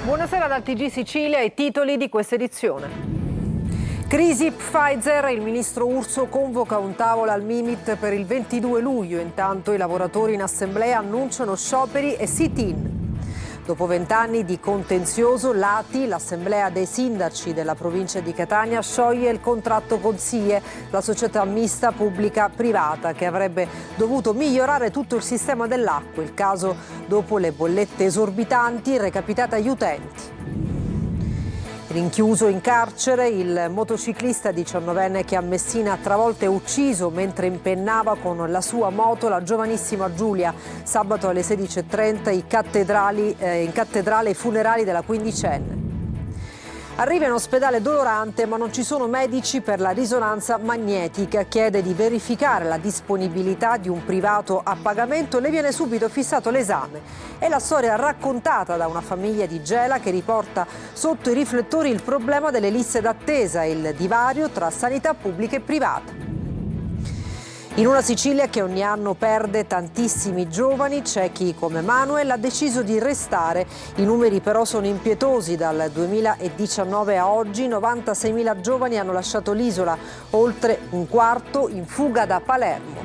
Buonasera dal TG Sicilia, i titoli di questa edizione. Crisi Pfizer, il ministro Urso convoca un tavolo al Mimit per il 22 luglio. Intanto i lavoratori in assemblea annunciano scioperi e sit-in. Dopo 20 anni di contenzioso, l'ATI, l'assemblea dei sindaci della provincia di Catania, scioglie il contratto con SIE, la società mista pubblica-privata che avrebbe dovuto migliorare tutto il sistema dell'acqua. Il caso dopo le bollette esorbitanti recapitate agli utenti. Rinchiuso in carcere il motociclista 19enne che a Messina ha travolto e ucciso mentre impennava con la sua moto la giovanissima Giulia. Sabato alle 16:30 in cattedrale i funerali della quindicenne. Arriva in ospedale dolorante ma non ci sono medici per la risonanza magnetica. Chiede di verificare la disponibilità di un privato a pagamento. Le viene subito fissato l'esame. È la storia raccontata da una famiglia di Gela che riporta sotto i riflettori il problema delle liste d'attesa e il divario tra sanità pubblica e privata. In una Sicilia che ogni anno perde tantissimi giovani, c'è chi come Manuel ha deciso di restare. I numeri però sono impietosi. Dal 2019 a oggi 96.000 giovani hanno lasciato l'isola, oltre un quarto in fuga da Palermo.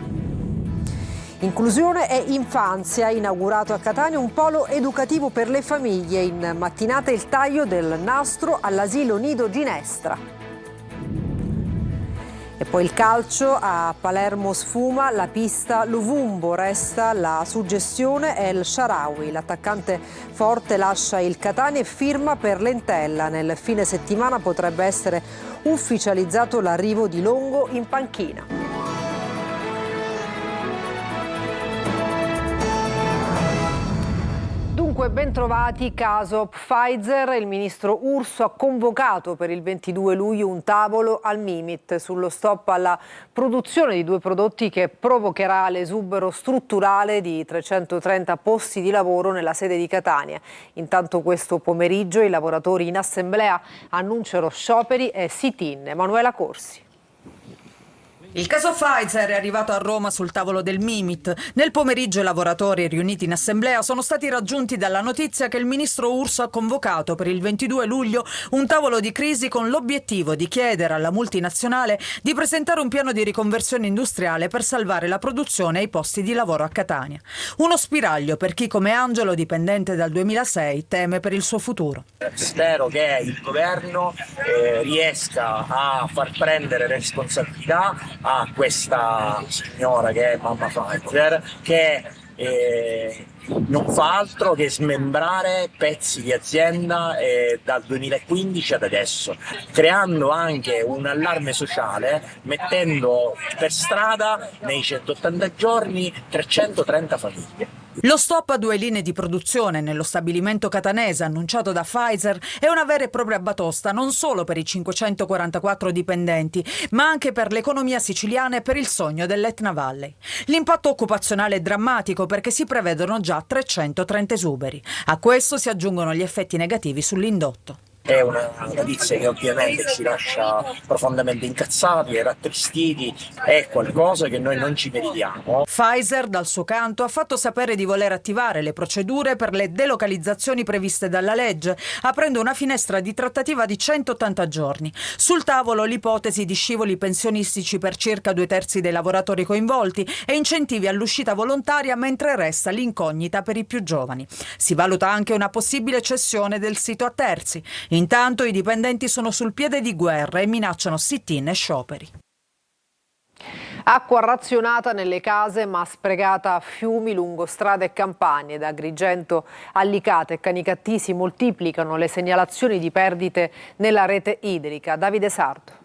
Inclusione e infanzia, inaugurato a Catania un polo educativo per le famiglie. In mattinata il taglio del nastro all'asilo Nido Ginestra. E poi il calcio, a Palermo sfuma la pista Luvumbo, resta la suggestione El Shaarawy. L'attaccante forte lascia il Catania e firma per l'Entella. Nel fine settimana potrebbe essere ufficializzato l'arrivo di Longo in panchina. Dunque, bentrovati. Caso Pfizer, il ministro Urso ha convocato per il 22 luglio un tavolo al Mimit sullo stop alla produzione di due prodotti che provocherà l'esubero strutturale di 330 posti di lavoro nella sede di Catania. Intanto questo pomeriggio i lavoratori in assemblea annunciano scioperi e sit-in. Emanuela Corsi. Il caso Pfizer è arrivato a Roma sul tavolo del Mimit. Nel pomeriggio i lavoratori riuniti in assemblea sono stati raggiunti dalla notizia che il ministro Urso ha convocato per il 22 luglio un tavolo di crisi con l'obiettivo di chiedere alla multinazionale di presentare un piano di riconversione industriale per salvare la produzione e i posti di lavoro a Catania. Uno spiraglio per chi come Angelo, dipendente dal 2006, teme per il suo futuro. Spero che il governo riesca a far prendere responsabilità a questa signora che è mamma Pfizer, che non fa altro che smembrare pezzi di azienda dal 2015 ad adesso, creando anche un allarme sociale, mettendo per strada nei 180 giorni 330 famiglie. Lo stop a 2 linee di produzione nello stabilimento catanese annunciato da Pfizer è una vera e propria batosta non solo per i 544 dipendenti, ma anche per l'economia siciliana e per il sogno dell'Etna Valley. L'impatto occupazionale è drammatico perché si prevedono già 330 esuberi. A questo si aggiungono gli effetti negativi sull'indotto. È una notizia che ovviamente ci lascia profondamente incazzati e rattristiti, è qualcosa che noi non ci meritiamo. Pfizer, dal suo canto, ha fatto sapere di voler attivare le procedure per le delocalizzazioni previste dalla legge, aprendo una finestra di trattativa di 180 giorni. Sul tavolo l'ipotesi di scivoli pensionistici per circa 2/3 dei lavoratori coinvolti e incentivi all'uscita volontaria, mentre resta l'incognita per i più giovani. Si valuta anche una possibile cessione del sito a terzi. Intanto i dipendenti sono sul piede di guerra e minacciano sit-in e scioperi. Acqua razionata nelle case ma sprecata a fiumi lungo strade e campagne. Da Agrigento a Licata e Canicattì si moltiplicano le segnalazioni di perdite nella rete idrica. Davide Sardo.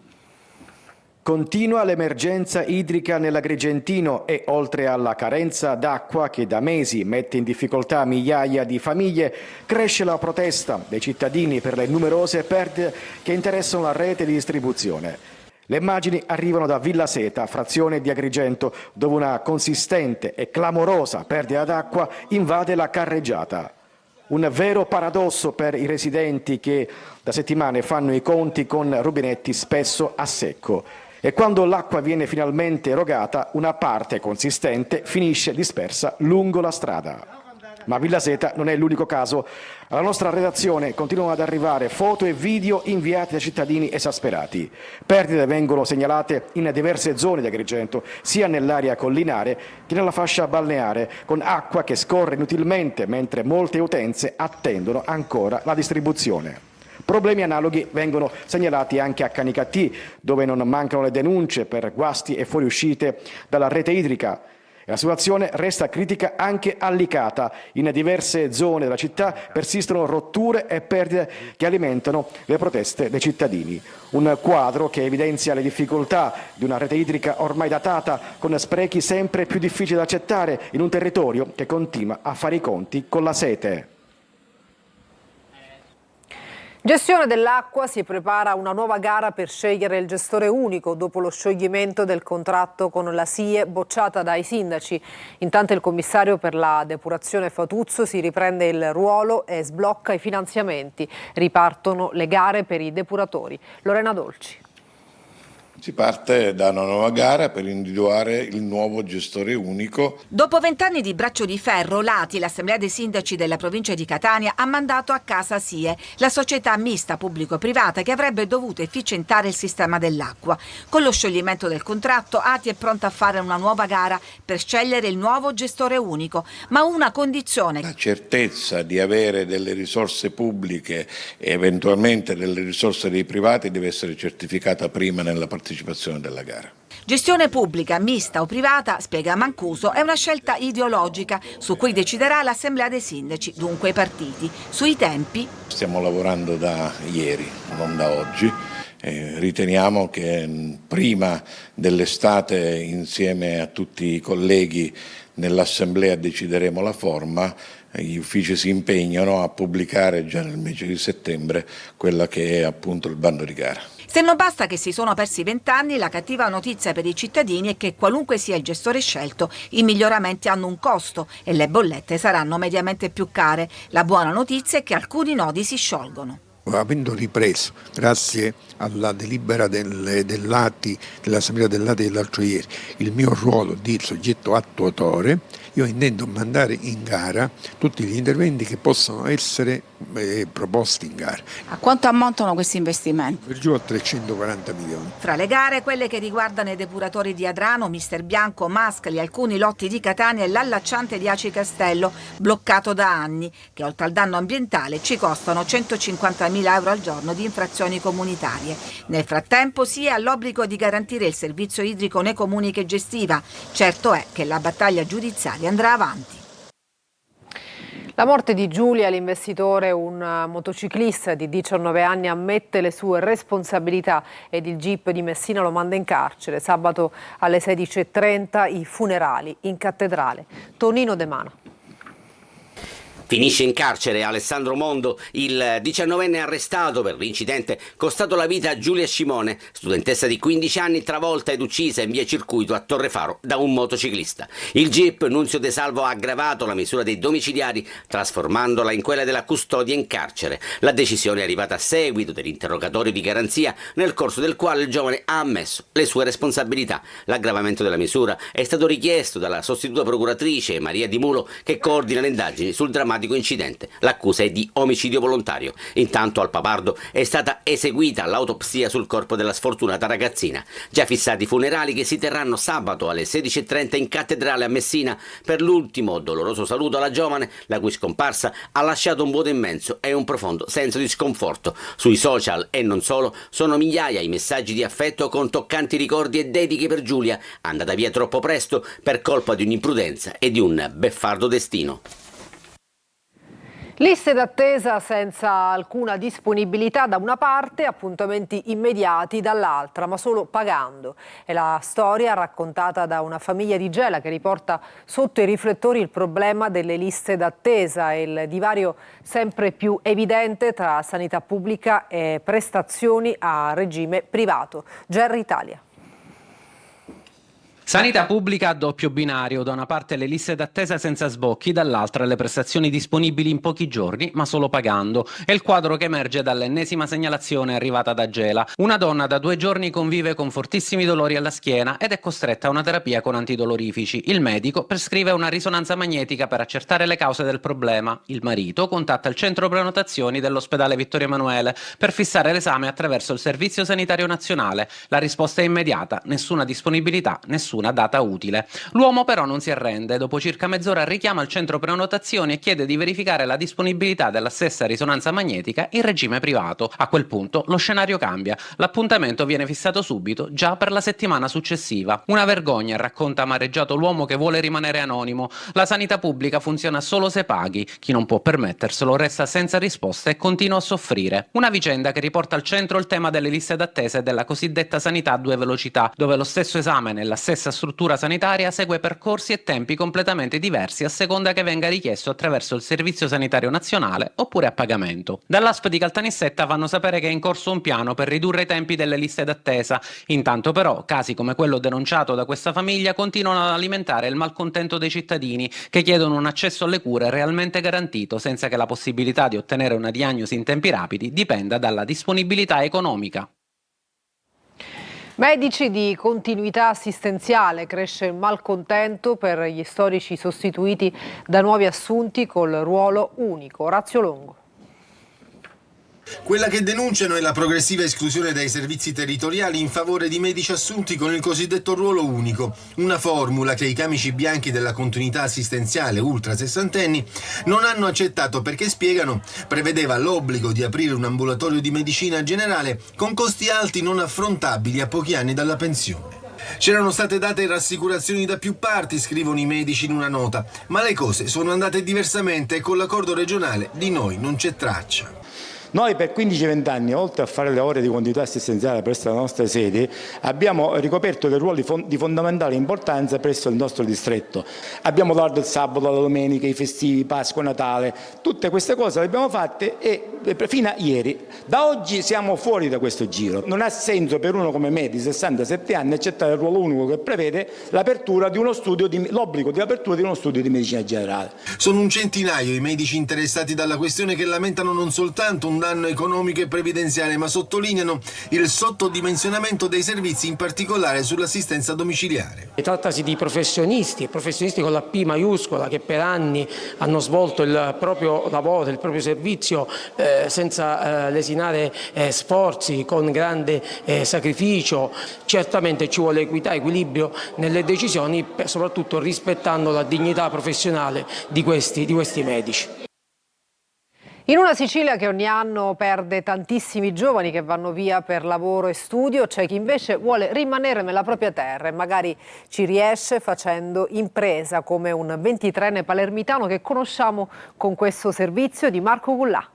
Continua l'emergenza idrica nell'Agrigentino e oltre alla carenza d'acqua che da mesi mette in difficoltà migliaia di famiglie, cresce la protesta dei cittadini per le numerose perdite che interessano la rete di distribuzione. Le immagini arrivano da Villaseta, frazione di Agrigento, dove una consistente e clamorosa perdita d'acqua invade la carreggiata. Un vero paradosso per i residenti che da settimane fanno i conti con rubinetti spesso a secco. E quando l'acqua viene finalmente erogata, una parte consistente finisce dispersa lungo la strada. Ma Villa Seta non è l'unico caso. Alla nostra redazione continuano ad arrivare foto e video inviati da cittadini esasperati. Perdite vengono segnalate in diverse zone di Agrigento, sia nell'area collinare che nella fascia balneare, con acqua che scorre inutilmente mentre molte utenze attendono ancora la distribuzione. Problemi analoghi vengono segnalati anche a Canicattì, dove non mancano le denunce per guasti e fuoriuscite dalla rete idrica. La situazione resta critica anche a Licata. In diverse zone della città persistono rotture e perdite che alimentano le proteste dei cittadini. Un quadro che evidenzia le difficoltà di una rete idrica ormai datata, con sprechi sempre più difficili da accettare in un territorio che continua a fare i conti con la sete. Gestione dell'acqua, si prepara una nuova gara per scegliere il gestore unico dopo lo scioglimento del contratto con la SIE bocciata dai sindaci. Intanto il commissario per la depurazione Fatuzzo si riprende il ruolo e sblocca i finanziamenti. Ripartono le gare per i depuratori. Lorena Dolci. Si parte da una nuova gara per individuare il nuovo gestore unico. Dopo 20 anni di braccio di ferro, l'ATI, l'Assemblea dei Sindaci della provincia di Catania, ha mandato a casa SIE, la società mista pubblico-privata che avrebbe dovuto efficientare il sistema dell'acqua. Con lo scioglimento del contratto, ATI è pronta a fare una nuova gara per scegliere il nuovo gestore unico, ma una condizione: la certezza di avere delle risorse pubbliche e eventualmente delle risorse dei privati deve essere certificata prima nella partecipazione della gara. Gestione pubblica, mista o privata, spiega Mancuso, è una scelta ideologica su cui deciderà l'Assemblea dei Sindaci, dunque i partiti. Sui tempi stiamo lavorando da ieri, non da oggi. Riteniamo che prima dell'estate, insieme a tutti i colleghi nell'Assemblea, decideremo la forma. Gli uffici si impegnano a pubblicare già nel mese di settembre quella che è appunto il bando di gara. Se non basta che si sono persi 20 anni, la cattiva notizia per i cittadini è che qualunque sia il gestore scelto, i miglioramenti hanno un costo e le bollette saranno mediamente più care. La buona notizia è che alcuni nodi si sciolgono. Avendo ripreso, grazie alla delibera dell'ATI, dell'Assemblea dell'ATI dell'altro ieri, il mio ruolo di soggetto attuatore, io intendo mandare in gara tutti gli interventi che possono essere proposti in gara. A quanto ammontano questi investimenti? Per giù a 340 milioni. Fra le gare, quelle che riguardano i depuratori di Adrano, Mister Bianco, Mascali, alcuni lotti di Catania e l'allacciante di Aci Castello, bloccato da anni, che oltre al danno ambientale ci costano 150.000 euro al giorno di infrazioni comunitarie. Nel frattempo SIE ha l'obbligo di garantire il servizio idrico nei comuni che gestiva. Certo è che la battaglia giudiziaria andrà avanti. La morte di Giulia, l'investitore, un motociclista di 19 anni, ammette le sue responsabilità ed il GIP di Messina lo manda in carcere. Sabato alle 16:30 i funerali in cattedrale. Tonino De Mano. Finisce in carcere Alessandro Mondo, il 19enne arrestato per l'incidente costato la vita a Giulia Scimone, studentessa di 15 anni travolta ed uccisa in via Circuito a Torrefaro da un motociclista. Il GIP Nunzio De Salvo ha aggravato la misura dei domiciliari trasformandola in quella della custodia in carcere. La decisione è arrivata a seguito dell'interrogatorio di garanzia nel corso del quale il giovane ha ammesso le sue responsabilità. L'aggravamento della misura è stato richiesto dalla sostituta procuratrice Maria Di Mulo, che coordina le indagini sul drammatico incidente. L'accusa è di omicidio volontario. Intanto al Papardo è stata eseguita l'autopsia sul corpo della sfortunata ragazzina. Già fissati i funerali che si terranno sabato alle 16:30 in cattedrale a Messina per l'ultimo doloroso saluto alla giovane, la cui scomparsa ha lasciato un vuoto immenso e un profondo senso di sconforto. Sui social e non solo sono migliaia i messaggi di affetto con toccanti ricordi e dediche per Giulia, andata via troppo presto per colpa di un'imprudenza e di un beffardo destino. Liste d'attesa senza alcuna disponibilità da una parte, appuntamenti immediati dall'altra, ma solo pagando. È la storia raccontata da una famiglia di Gela che riporta sotto i riflettori il problema delle liste d'attesa e il divario sempre più evidente tra sanità pubblica e prestazioni a regime privato. GR Italia. Sanità pubblica a doppio binario, da una parte le liste d'attesa senza sbocchi, dall'altra le prestazioni disponibili in pochi giorni, ma solo pagando. È il quadro che emerge dall'ennesima segnalazione arrivata da Gela. Una donna da 2 giorni convive con fortissimi dolori alla schiena ed è costretta a una terapia con antidolorifici. Il medico prescrive una risonanza magnetica per accertare le cause del problema. Il marito contatta il centro prenotazioni dell'ospedale Vittorio Emanuele per fissare l'esame attraverso il Servizio Sanitario Nazionale. La risposta è immediata, nessuna disponibilità, nessuna data utile. L'uomo però non si arrende, dopo circa mezz'ora richiama il centro prenotazioni e chiede di verificare la disponibilità della stessa risonanza magnetica in regime privato. A quel punto lo scenario cambia, l'appuntamento viene fissato subito, già per la settimana successiva. Una vergogna, racconta amareggiato l'uomo che vuole rimanere anonimo. La sanità pubblica funziona solo se paghi, chi non può permetterselo resta senza risposta e continua a soffrire. Una vicenda che riporta al centro il tema delle liste d'attesa e della cosiddetta sanità a 2 velocità, dove lo stesso esame nella stessa struttura sanitaria segue percorsi e tempi completamente diversi a seconda che venga richiesto attraverso il Servizio Sanitario Nazionale oppure a pagamento. Dall'ASP di Caltanissetta fanno sapere che è in corso un piano per ridurre i tempi delle liste d'attesa. Intanto però casi come quello denunciato da questa famiglia continuano ad alimentare il malcontento dei cittadini che chiedono un accesso alle cure realmente garantito senza che la possibilità di ottenere una diagnosi in tempi rapidi dipenda dalla disponibilità economica. Medici di continuità assistenziale, cresce il malcontento per gli storici sostituiti da nuovi assunti col ruolo unico. Orazio Longo. Quella che denunciano è la progressiva esclusione dai servizi territoriali in favore di medici assunti con il cosiddetto ruolo unico, una formula che i camici bianchi della continuità assistenziale ultra sessantenni non hanno accettato perché, spiegano, prevedeva l'obbligo di aprire un ambulatorio di medicina generale con costi alti non affrontabili a pochi anni dalla pensione. C'erano state date rassicurazioni da più parti, scrivono i medici in una nota, ma le cose sono andate diversamente e con l'accordo regionale di noi non c'è traccia. Noi per 15-20 anni, oltre a fare le ore di continuità assistenziale presso la nostra sede, abbiamo ricoperto dei ruoli di fondamentale importanza presso il nostro distretto. Abbiamo dato il sabato, la domenica, i festivi, Pasqua, Natale, tutte queste cose le abbiamo fatte e fino a ieri. Da oggi siamo fuori da questo giro. Non ha senso per uno come me di 67 anni accettare il ruolo unico che prevede l'apertura di uno studio, l'obbligo di apertura di uno studio di medicina generale. Sono un centinaio i medici interessati dalla questione che lamentano non soltanto un danno economico e previdenziale, ma sottolineano il sottodimensionamento dei servizi, in particolare sull'assistenza domiciliare. Trattasi di professionisti con la P maiuscola, che per anni hanno svolto il proprio lavoro, il proprio servizio senza lesinare sforzi, con grande sacrificio. Certamente ci vuole equità, equilibrio nelle decisioni, soprattutto rispettando la dignità professionale di questi medici. In una Sicilia che ogni anno perde tantissimi giovani che vanno via per lavoro e studio, c'è chi invece vuole rimanere nella propria terra e magari ci riesce facendo impresa, come un 23enne palermitano che conosciamo con questo servizio di Marco Gullà.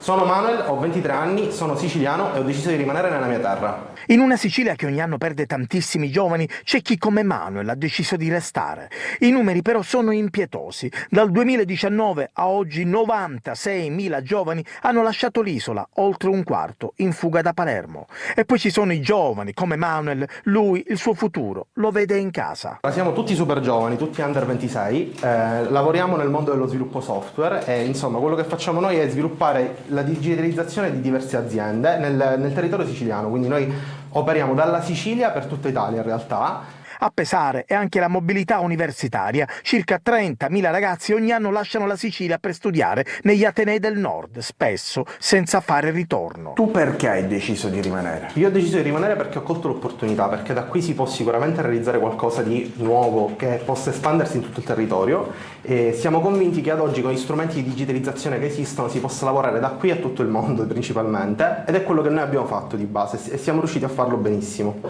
Sono Manuel, ho 23 anni, sono siciliano e ho deciso di rimanere nella mia terra. In una Sicilia che ogni anno perde tantissimi giovani, c'è chi come Manuel ha deciso di restare. I numeri però sono impietosi. Dal 2019 a oggi 96.000 giovani hanno lasciato l'isola, oltre un quarto in fuga da Palermo. E poi ci sono i giovani come Manuel, lui il suo futuro lo vede in casa. Siamo tutti super giovani, tutti under 26, lavoriamo nel mondo dello sviluppo software e insomma quello che facciamo noi è sviluppare la digitalizzazione di diverse aziende nel territorio siciliano, quindi noi operiamo dalla Sicilia per tutta Italia in realtà. A pesare è anche la mobilità universitaria. Circa 30.000 ragazzi ogni anno lasciano la Sicilia per studiare negli atenei del nord, spesso senza fare ritorno. Tu perché hai deciso di rimanere? Io ho deciso di rimanere perché ho colto l'opportunità, perché da qui si può sicuramente realizzare qualcosa di nuovo che possa espandersi in tutto il territorio e siamo convinti che ad oggi con gli strumenti di digitalizzazione che esistono si possa lavorare da qui a tutto il mondo principalmente, ed è quello che noi abbiamo fatto di base e siamo riusciti a farlo benissimo.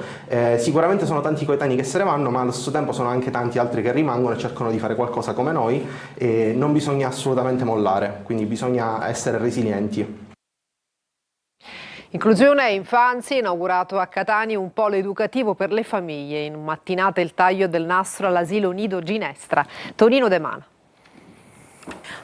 Sicuramente sono tanti coetanei che se ne vanno, ma allo stesso tempo sono anche tanti altri che rimangono e cercano di fare qualcosa come noi e non bisogna assolutamente mollare, quindi bisogna essere resilienti. Inclusione e infanzia, inaugurato a Catania un polo educativo per le famiglie. In mattinata il taglio del nastro all'asilo Nido Ginestra. Tonino De Mana.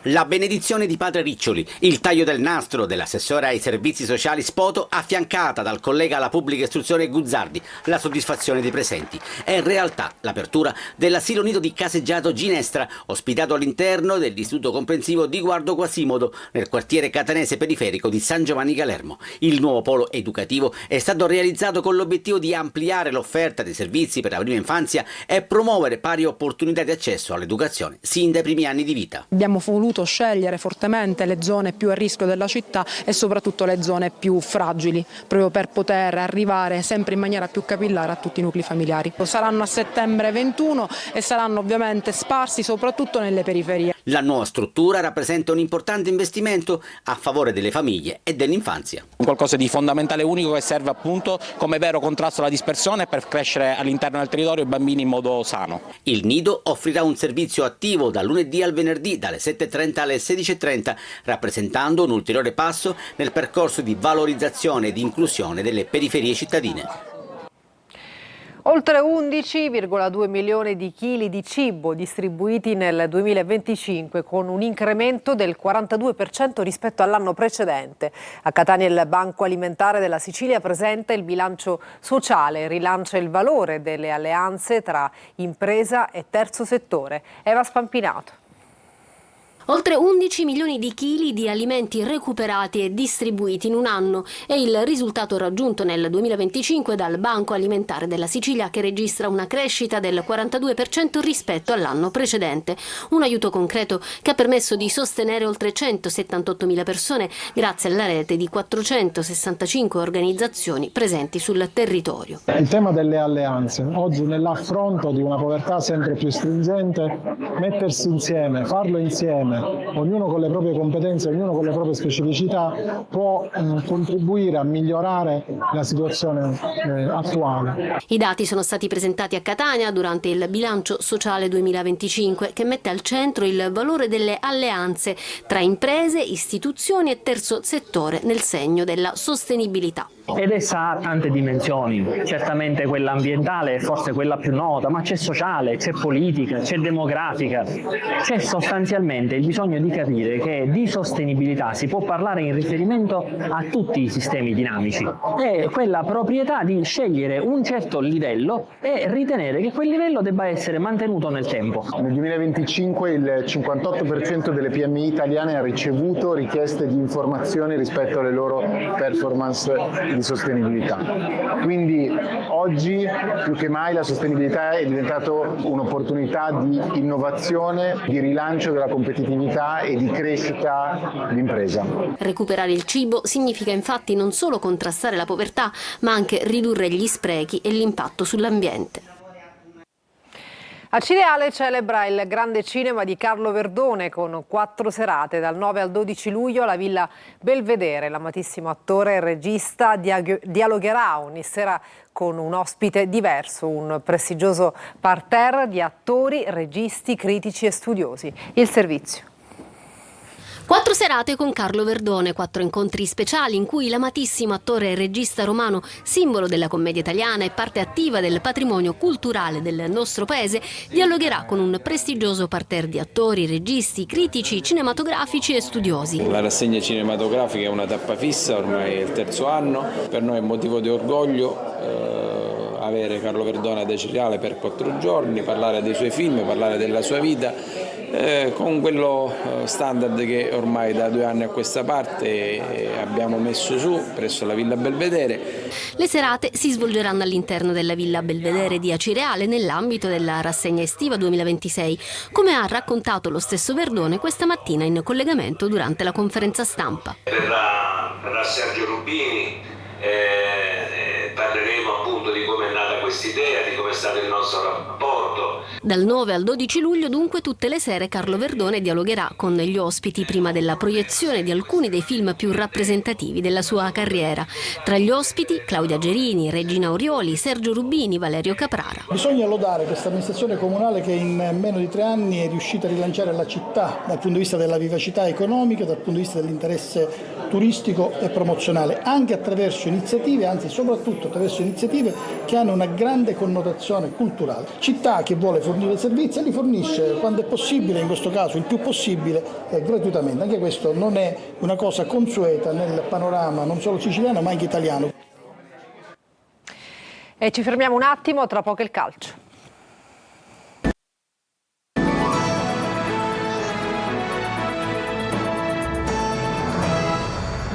La benedizione di padre Riccioli, il taglio del nastro dell'assessore ai servizi sociali Spoto, affiancata dal collega alla pubblica istruzione Guzzardi, la soddisfazione dei presenti. È in realtà l'apertura dell'asilo nido di Caseggiato Ginestra, ospitato all'interno dell'istituto comprensivo di Guardo Quasimodo, nel quartiere catanese periferico di San Giovanni Galermo. Il nuovo polo educativo è stato realizzato con l'obiettivo di ampliare l'offerta dei servizi per la prima infanzia e promuovere pari opportunità di accesso all'educazione sin dai primi anni di vita. Abbiamo voluto scegliere fortemente le zone più a rischio della città e soprattutto le zone più fragili, proprio per poter arrivare sempre in maniera più capillare a tutti i nuclei familiari. Saranno a settembre 21 e saranno ovviamente sparsi soprattutto nelle periferie. La nuova struttura rappresenta un importante investimento a favore delle famiglie e dell'infanzia. Qualcosa di fondamentale, unico, che serve appunto come vero contrasto alla dispersione per crescere all'interno del territorio i bambini in modo sano. Il nido offrirà un servizio attivo dal lunedì al venerdì dalle 7:30 alle 16:30, rappresentando un ulteriore passo nel percorso di valorizzazione e di inclusione delle periferie cittadine. Oltre 11,2 milioni di chili di cibo distribuiti nel 2025, con un incremento del 42% rispetto all'anno precedente. A Catania il Banco Alimentare della Sicilia presenta il bilancio sociale, rilancia il valore delle alleanze tra impresa e terzo settore. Eva Spampinato. Oltre 11 milioni di chili di alimenti recuperati e distribuiti in un anno è il risultato raggiunto nel 2025 dal Banco Alimentare della Sicilia, che registra una crescita del 42% rispetto all'anno precedente. Un aiuto concreto che ha permesso di sostenere oltre 178.000 persone grazie alla rete di 465 organizzazioni presenti sul territorio. Il tema delle alleanze. Oggi, nell'affronto di una povertà sempre più stringente, mettersi insieme, farlo insieme, ognuno con le proprie competenze, ognuno con le proprie specificità, può contribuire a migliorare la situazione attuale. I dati sono stati presentati a Catania durante il bilancio sociale 2025, che mette al centro il valore delle alleanze tra imprese, istituzioni e terzo settore nel segno della sostenibilità. Ed essa ha tante dimensioni, certamente quella ambientale è forse quella più nota, ma c'è sociale, c'è politica, c'è demografica, c'è sostanzialmente il bisogno di capire che di sostenibilità si può parlare in riferimento a tutti i sistemi dinamici. È quella proprietà di scegliere un certo livello e ritenere che quel livello debba essere mantenuto nel tempo. Nel 2025 il 58% delle PMI italiane ha ricevuto richieste di informazioni rispetto alle loro performance di sostenibilità. Quindi oggi più che mai la sostenibilità è diventata un'opportunità di innovazione, di rilancio della competitività e di crescita d'impresa. Recuperare il cibo significa infatti non solo contrastare la povertà, ma anche ridurre gli sprechi e l'impatto sull'ambiente. Acireale celebra il grande cinema di Carlo Verdone con 4 serate dal 9 al 12 luglio alla Villa Belvedere. L'amatissimo attore e regista dialogherà ogni sera con un ospite diverso, un prestigioso parterre di attori, registi, critici e studiosi. Il servizio. 4 serate con Carlo Verdone, 4 incontri speciali in cui l'amatissimo attore e regista romano, simbolo della commedia italiana e parte attiva del patrimonio culturale del nostro paese, dialogherà con un prestigioso parterre di attori, registi, critici, cinematografici e studiosi. La rassegna cinematografica è una tappa fissa, ormai è il 3° anno, per noi è motivo di orgoglio avere Carlo Verdone ad Acireale per 4 giorni, parlare dei suoi film, parlare della sua vita, con quello standard che ormai da 2 anni a questa parte abbiamo messo su presso la Villa Belvedere. Le serate si svolgeranno all'interno della Villa Belvedere di Acireale nell'ambito della rassegna estiva 2026, come ha raccontato lo stesso Verdone questa mattina in collegamento durante la conferenza stampa. Verrà Sergio Rubini, parleremo appunto di come è nata quest'idea, di come è stato il nostro rapporto. Dal 9 al 12 luglio dunque tutte le sere Carlo Verdone dialogherà con gli ospiti prima della proiezione di alcuni dei film più rappresentativi della sua carriera. Tra gli ospiti Claudia Gerini, Regina Orioli, Sergio Rubini, Valerio Caprara. Bisogna lodare questa amministrazione comunale che in meno di 3 anni è riuscita a rilanciare la città dal punto di vista della vivacità economica, dal punto di vista dell'interesse turistico e promozionale, anche attraverso iniziative, anzi soprattutto attraverso iniziative che hanno una grande connotazione culturale. Città che vuole fornire servizi e li fornisce quando è possibile, in questo caso il più possibile, gratuitamente. Anche questo non è una cosa consueta nel panorama non solo siciliano ma anche italiano. E ci fermiamo un attimo, tra poco il calcio.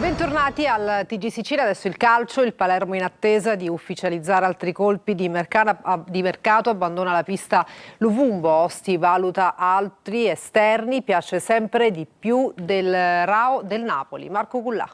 Bentornati al TG Sicilia, adesso il calcio. Il Palermo, in attesa di ufficializzare altri colpi di mercato, abbandona la pista Luvumbo. Osti valuta altri esterni, piace sempre di più del Rao del Napoli. Marco Cullà.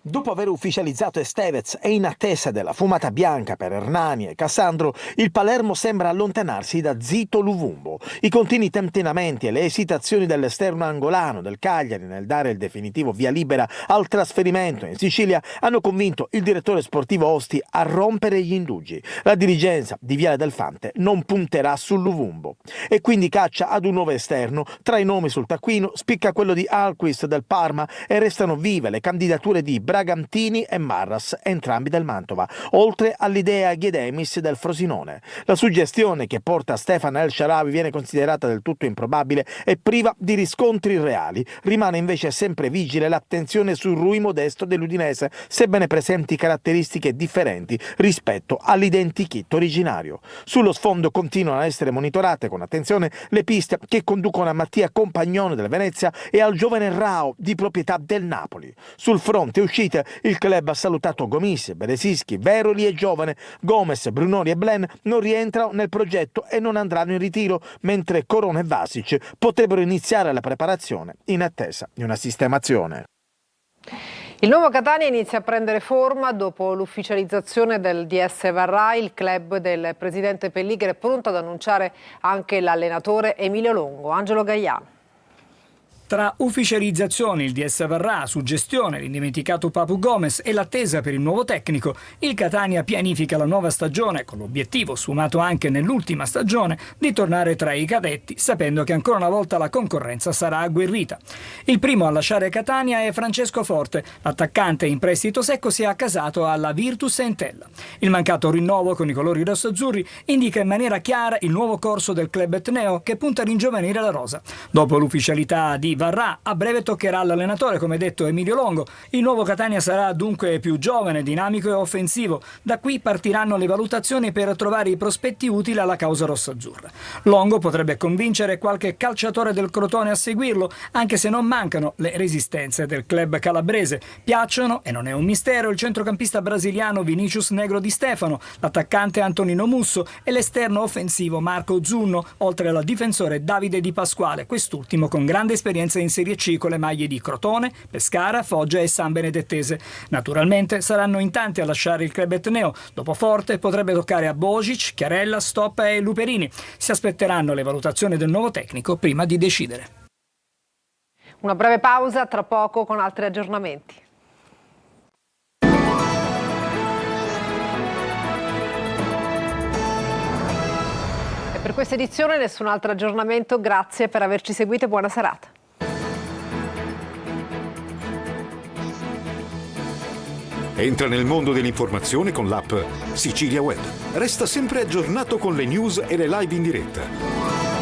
Dopo aver ufficializzato Estevez e in attesa della fumata bianca per Hernani e Cassandro, il Palermo sembra allontanarsi da Zito Luvumbo. I continui tentennamenti e le esitazioni dell'esterno angolano del Cagliari nel dare il definitivo via libera al trasferimento in Sicilia hanno convinto il direttore sportivo Osti a rompere gli indugi. La dirigenza di Viale del Fante non punterà sul Luvumbo e quindi caccia ad un nuovo esterno. Tra i nomi sul taccuino spicca quello di Alquist del Parma e restano vive le candidature di Bragantini e Marras, entrambi del Mantova, oltre all'idea Ghiedemis del Frosinone. La suggestione che porta Stefan El Shaarawy viene considerata del tutto improbabile e priva di riscontri reali. Rimane invece sempre vigile l'attenzione sul Rui Modesto dell'Udinese, sebbene presenti caratteristiche differenti rispetto all'identikit originario. Sullo sfondo continuano a essere monitorate con attenzione le piste che conducono a Mattia Compagnone del Venezia e al giovane Rao di proprietà del Napoli. Sul fronte uscite il club ha salutato Gomis, Beresischi, Veroli e Giovane. Gomez, Brunori e Blen non rientrano nel progetto e non andranno in ritiro, mentre Corona e Vasic potrebbero iniziare la preparazione in attesa di una sistemazione. Il nuovo Catania inizia a prendere forma dopo l'ufficializzazione del DS Varrà. Il club del presidente Pelligari è pronto ad annunciare anche l'allenatore Emilio Longo. Angelo Gaiano. Tra ufficializzazione, il DS Varrà, suggestione, l'indimenticato Papu Gomez e l'attesa per il nuovo tecnico, il Catania pianifica la nuova stagione con l'obiettivo, sfumato anche nell'ultima stagione, di tornare tra i cadetti, sapendo che ancora una volta la concorrenza sarà agguerrita. Il primo a lasciare Catania è Francesco Forte. L'attaccante in prestito secco si è accasato alla Virtus Entella. Il mancato rinnovo con i colori rossazzurri indica in maniera chiara il nuovo corso del club etneo che punta a ringiovanire la rosa. Dopo l'ufficialità di Varrà, a breve toccherà all'allenatore, come detto Emilio Longo. Il nuovo Catania sarà dunque più giovane, dinamico e offensivo. Da qui partiranno le valutazioni per trovare i prospetti utili alla causa rossazzurra. Longo potrebbe convincere qualche calciatore del Crotone a seguirlo, anche se non mancano le resistenze del club calabrese. Piacciono, e non è un mistero, il centrocampista brasiliano Vinicius Negro Di Stefano, l'attaccante Antonino Musso e l'esterno offensivo Marco Zunno, oltre al difensore Davide Di Pasquale, quest'ultimo con grande esperienza in Serie C con le maglie di Crotone, Pescara, Foggia e San Benedettese. Naturalmente saranno in tanti a lasciare il club etneo. Dopo Forte potrebbe toccare a Božić, Chiarella, Stoppa e Luperini. Si aspetteranno le valutazioni del nuovo tecnico prima di decidere. Una breve pausa, tra poco con altri aggiornamenti. E per questa edizione nessun altro aggiornamento, grazie per averci seguito e buona serata. Entra nel mondo dell'informazione con l'app Sicilia Web. Resta sempre aggiornato con le news e le live in diretta.